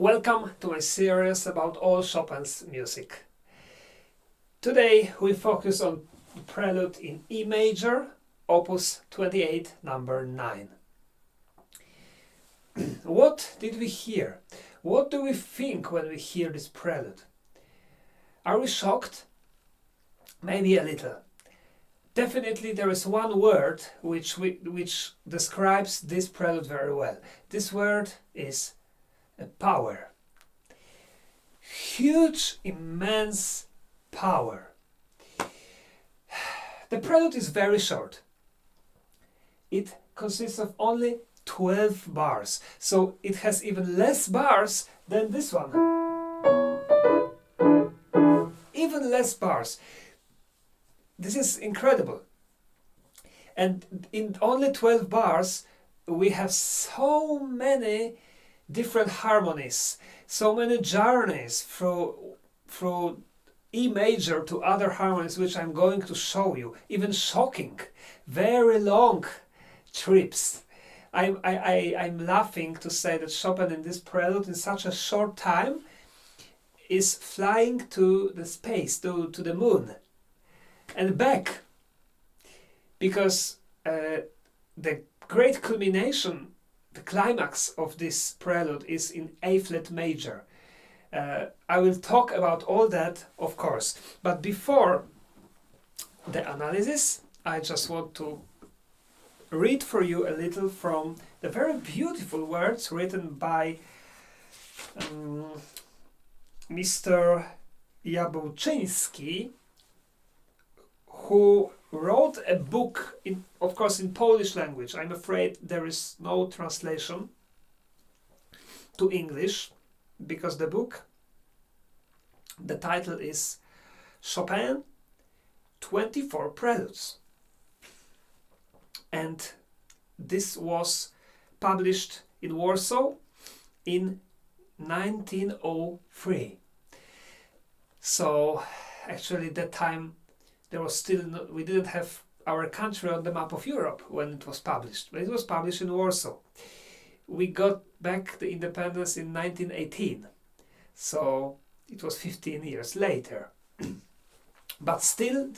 Welcome to my series about all Chopin's music. Today we focus on the Prelude in E major, Opus 28, number 9. What did we hear? What do we think when we hear this Prelude? Are we shocked? Maybe a little. Definitely there is one word which describes this Prelude very well. This word is power. Huge, immense power. The Prelude is very short. It consists of only 12 bars, so it has even less bars than this one. Even less bars. This is incredible. And in only 12 bars we have so many different harmonies, so many journeys through E major to other harmonies, which I'm going to show you. Even shocking, very long trips. I'm laughing to say that Chopin in this Prelude in such a short time is flying to the space, to the moon and back, because the great culmination, the climax of this Prelude is in A-flat major. I will talk about all that, of course, but before the analysis, I just want to read for you a little from the very beautiful words written by Mr. Jabuczyński, who wrote a book, of course in Polish language. I'm afraid there is no translation to English, because the book, the title is Chopin 24 Preludes. And this was published in Warsaw in 1903. So actually that time there was still we didn't have our country on the map of Europe when it was published, but it was published in Warsaw. We got back the independence in 1918, so it was 15 years later. But still,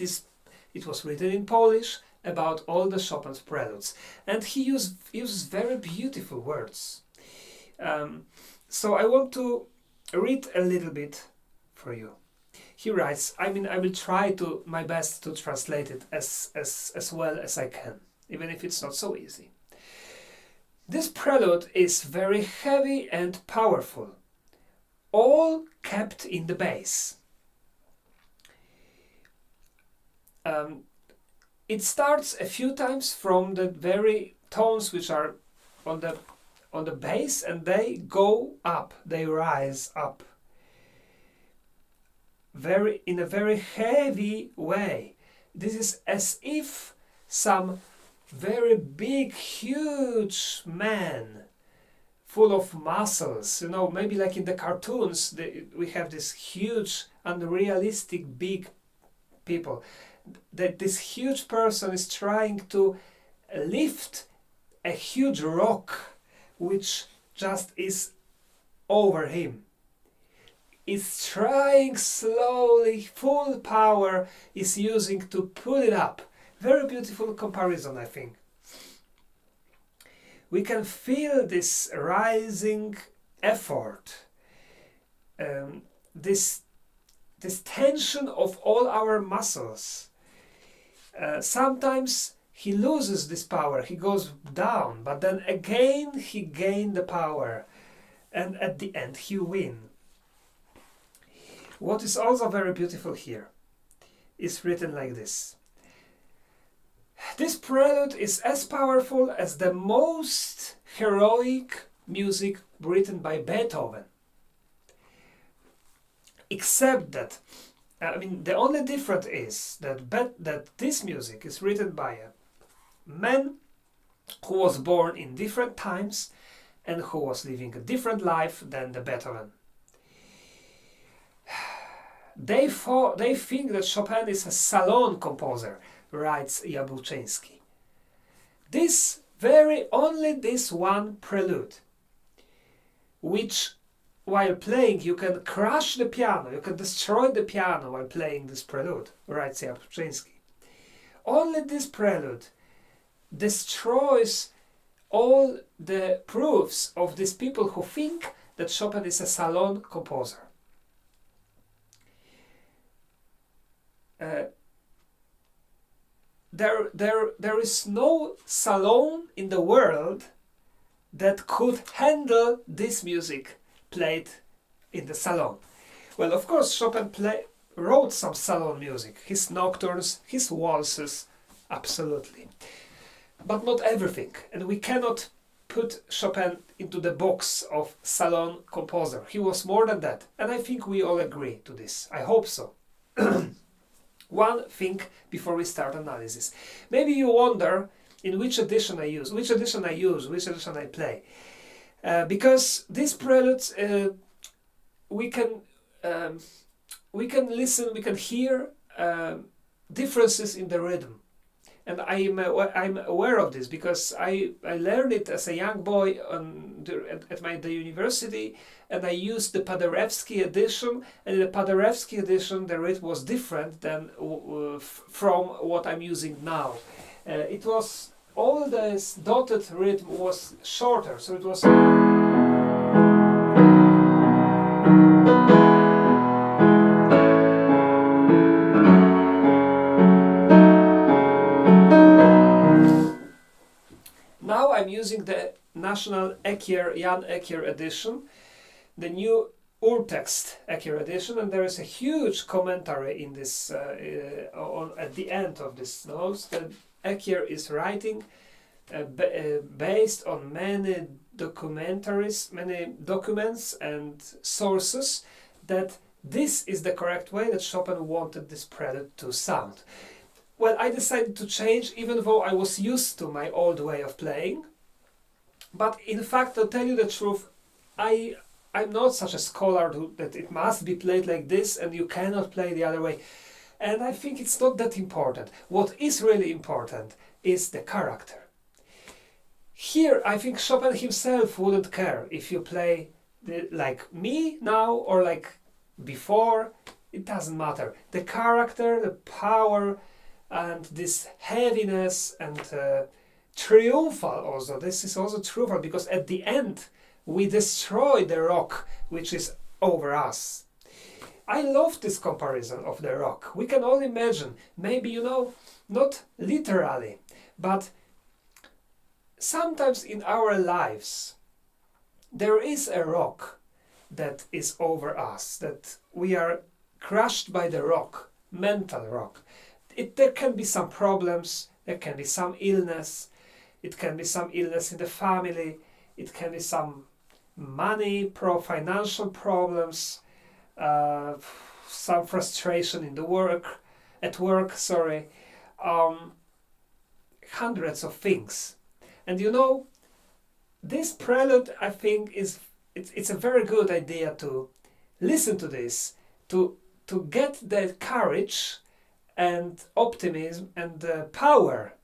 it was written in Polish about all the Chopin's preludes, and he uses very beautiful words. So I want to read a little bit for you. He writes, I will try my best to translate it as well as I can, even if it's not so easy. This Prelude is very heavy and powerful, all kept in the bass. It starts a few times from the very tones which are on the bass, and they go up, they rise up. In a very heavy way. This is as if some very big, huge man, full of muscles, maybe like in the cartoons, we have this huge, unrealistic, big people. That this huge person is trying to lift a huge rock, which just is over him. Is trying slowly, full power is using to pull it up. Very beautiful comparison, I think. We can feel this rising effort, this tension of all our muscles. Sometimes he loses this power, he goes down, but then again he gains the power, and at the end he wins. What is also very beautiful here is written like this. This Prelude is as powerful as the most heroic music written by Beethoven. Except that, the only difference is that this music is written by a man who was born in different times and who was living a different life than the Beethoven. They think that Chopin is a salon composer, writes Jabuczyński. Only this one Prelude, which while playing, you can crush the piano, you can destroy the piano while playing this prelude, writes Jabrzyński. Only this prelude destroys all the proofs of these people who think that Chopin is a salon composer. There is no salon in the world that could handle this music played in the salon. Well, of course, Chopin wrote some salon music, his nocturnes, his waltzes, absolutely. But not everything, and we cannot put Chopin into the box of salon composer. He was more than that, and I think we all agree to this. I hope so. One thing before we start analysis. Maybe you wonder in which edition I use, which edition I play. Because these preludes, we can listen, we can hear differences in the rhythm. And I'm aware of this because I learned it as a young boy at the university, and I used the Paderewski edition. And in the Paderewski edition, the rhythm was different than from what I'm using now. It was all this dotted rhythm was shorter, so it was. Now I'm using the National Jan Ekier edition, the new Urtext Ekier edition, and there is a huge commentary in this at the end of this notes that Ekier is writing based on many documentaries, many documents and sources, that this is the correct way that Chopin wanted this prelude to sound. Well, I decided to change, even though I was used to my old way of playing. But in fact, to tell you the truth, I'm not such a scholar that it must be played like this and you cannot play the other way. And I think it's not that important. What is really important is the character. Here, I think Chopin himself wouldn't care if you play like me now or like before. It doesn't matter. The character, the power, and this heaviness and triumphal also. This is also triumphal because at the end we destroy the rock which is over us. I love this comparison of the rock. We can all imagine, maybe, not literally, but sometimes in our lives there is a rock that is over us, that we are crushed by the rock, mental rock. There can be some problems, there can be some illness, it can be some illness in the family, it can be some financial problems, some frustration in at work, hundreds of things. And this prelude, I think, it's a very good idea to listen to this, to get the courage and optimism and the power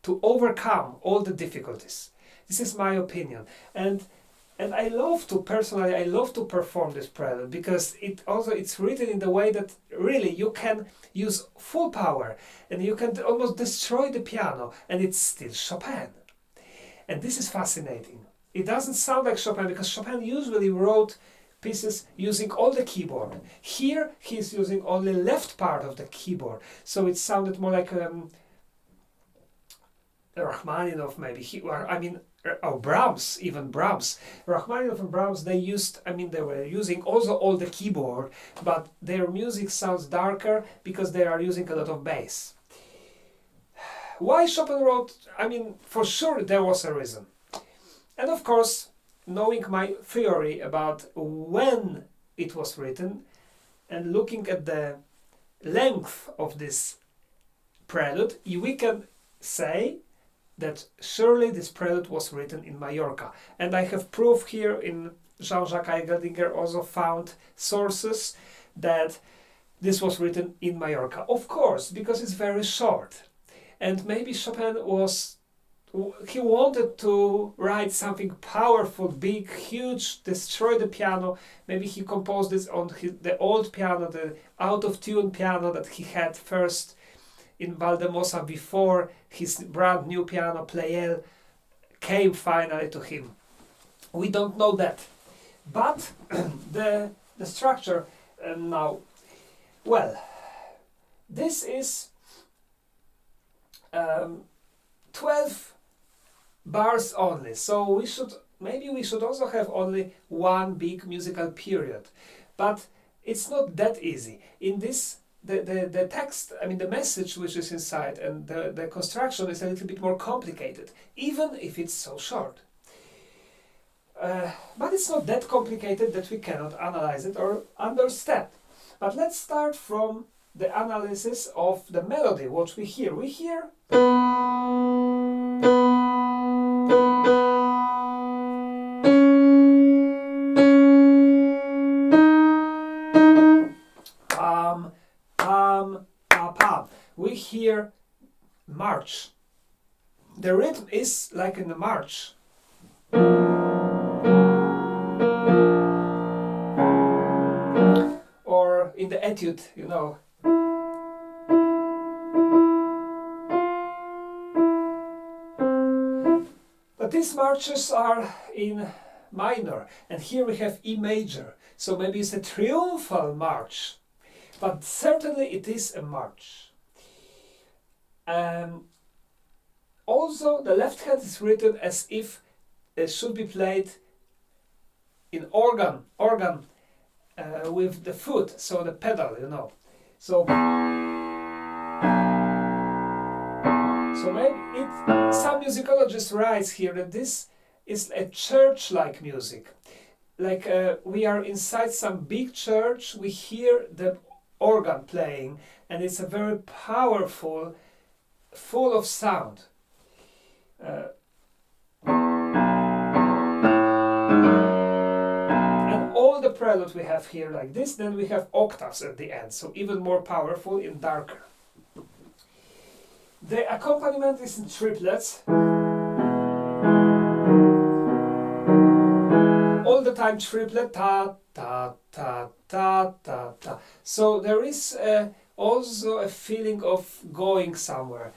to overcome all the difficulties. This is my opinion. And I love to perform this prelude because it's written in the way that really you can use full power and you can almost destroy the piano and it's still Chopin. And this is fascinating. It doesn't sound like Chopin because Chopin usually wrote pieces using all the keyboard. Here he's using only left part of the keyboard, so it sounded more like Rachmaninoff maybe. Or Brahms, even Brahms. Rachmaninoff and Brahms, they were using also all the keyboard, but their music sounds darker because they are using a lot of bass. Why Chopin wrote? For sure there was a reason. And of course, knowing my theory about when it was written and looking at the length of this prelude, we can say that surely this prelude was written in Majorca. And I have proof here in Jean-Jacques Eigeldinger also found sources that this was written in Majorca. Of course, because it's very short. And maybe Chopin was he wanted to write something powerful, big, huge, destroy the piano. Maybe he composed this on the old piano, the out-of-tune piano that he had first in Valdemosa before his brand new piano Pleyel came finally to him. We don't know that. But the structure now, well, this is 12 bars only, so maybe we should also have only one big musical period, but it's not that easy. In this, the text, I mean the message which is inside and the construction is a little bit more complicated, even if it's so short. But it's not that complicated that we cannot analyze it or understand. But let's start from the analysis of the melody, what we hear. We hear pam, pam, pa, pam. We hear march. The rhythm is like in the march. Or in the etude, you know. But these marches are in minor, and here we have E major, so maybe it's a triumphal march, but certainly it is a march. Also, the left hand is written as if it should be played in organ with the foot, so the pedal, you know. So maybe some musicologist writes here that this is a church-like music. Like we are inside some big church, we hear the organ playing, and it's a very powerful, full of sound. And all the prelude we have here like this, then we have octaves at the end, so even more powerful and darker. The accompaniment is in triplets. All the time triplet, ta, ta, ta, ta, ta, ta. So there is also a feeling of going somewhere.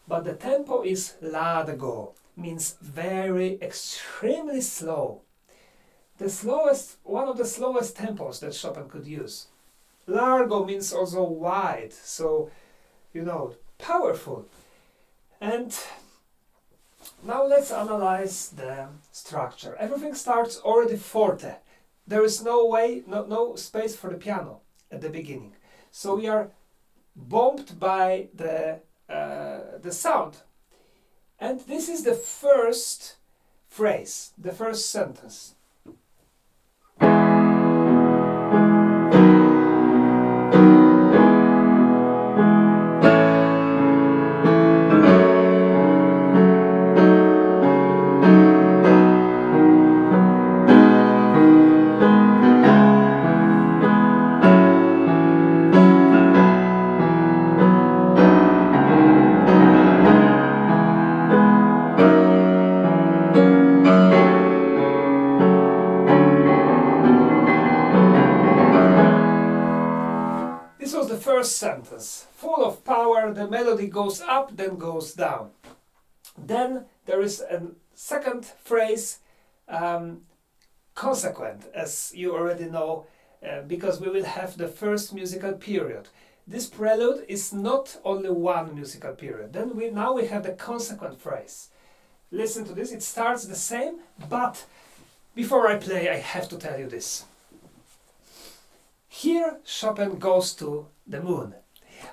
But the tempo is largo, means very, extremely slow. The slowest, one of the slowest tempos that Chopin could use. Largo means also wide, so, you know, powerful. And now let's analyze the structure. Everything starts already forte. There is no way, no space for the piano at the beginning. So we are bombed by the sound. And this is the first phrase, the first sentence. Sentence, full of power, the melody goes up, then goes down. Then there is a second phrase, consequent, as you already know, because we will have the first musical period. This prelude is not only one musical period. Then now we have the consequent phrase. Listen to this, it starts the same, but before I play, I have to tell you this. Here Chopin goes to the moon.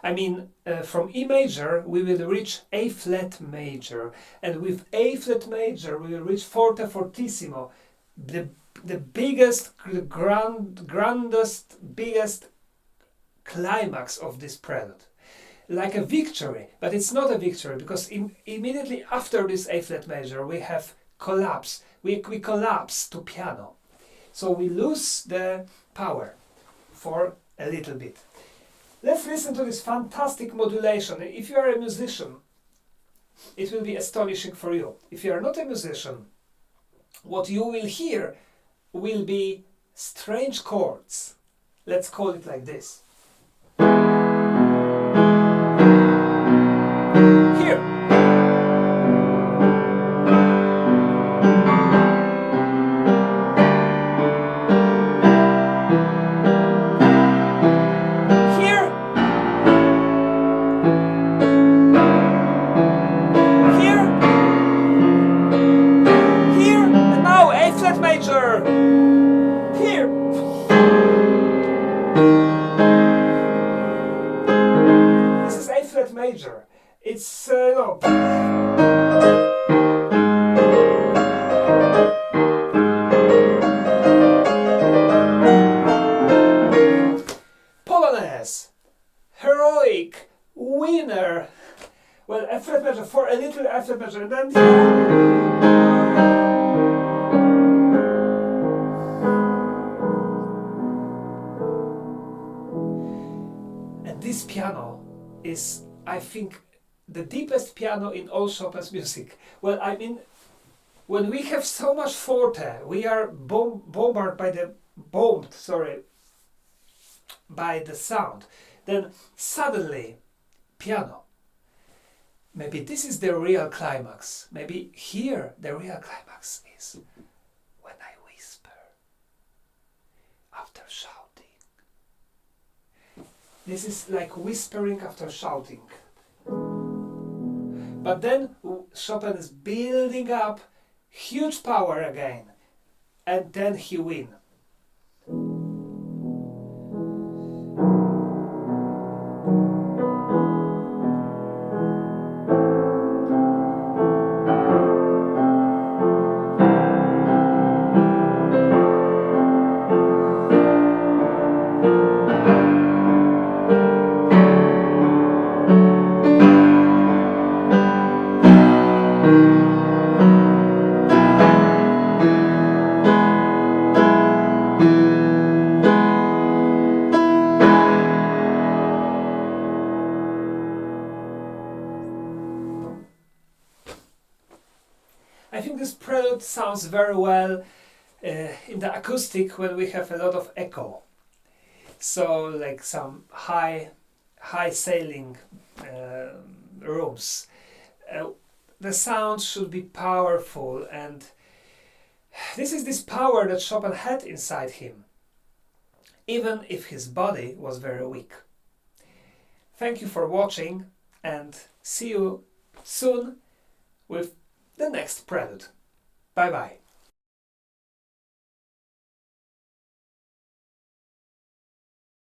I mean, from E major we will reach A flat major, and with A flat major we will reach forte fortissimo, the biggest, grandest, biggest climax of this prelude. Like a victory, but it's not a victory, because immediately after this A flat major we have collapse. We collapse to piano. So we lose the power for a little bit. Let's listen to this fantastic modulation. If you are a musician, it will be astonishing for you. If you are not a musician, what you will hear will be strange chords. Let's call it like this. Here. Here. Here. Here. And now A flat major. Here. This is A flat major. It's no. Polonaise, heroic, winner. Well, F flat major for a little F flat major, and then and this piano is, I think, the deepest piano in all Chopin's music. Well, I mean, when we have so much forte, we are bombarded by the sound, then suddenly piano. Maybe this is the real climax. Maybe here the real climax is when I whisper after shouting. This is like whispering after shouting. But then Chopin is building up huge power again, and then he wins. I think this prelude sounds very well in the acoustic when we have a lot of echo. So like some high ceiling rooms. The sound should be powerful, and this is this power that Chopin had inside him, even if his body was very weak. Thank you for watching, and see you soon with the next prelude. Bye bye.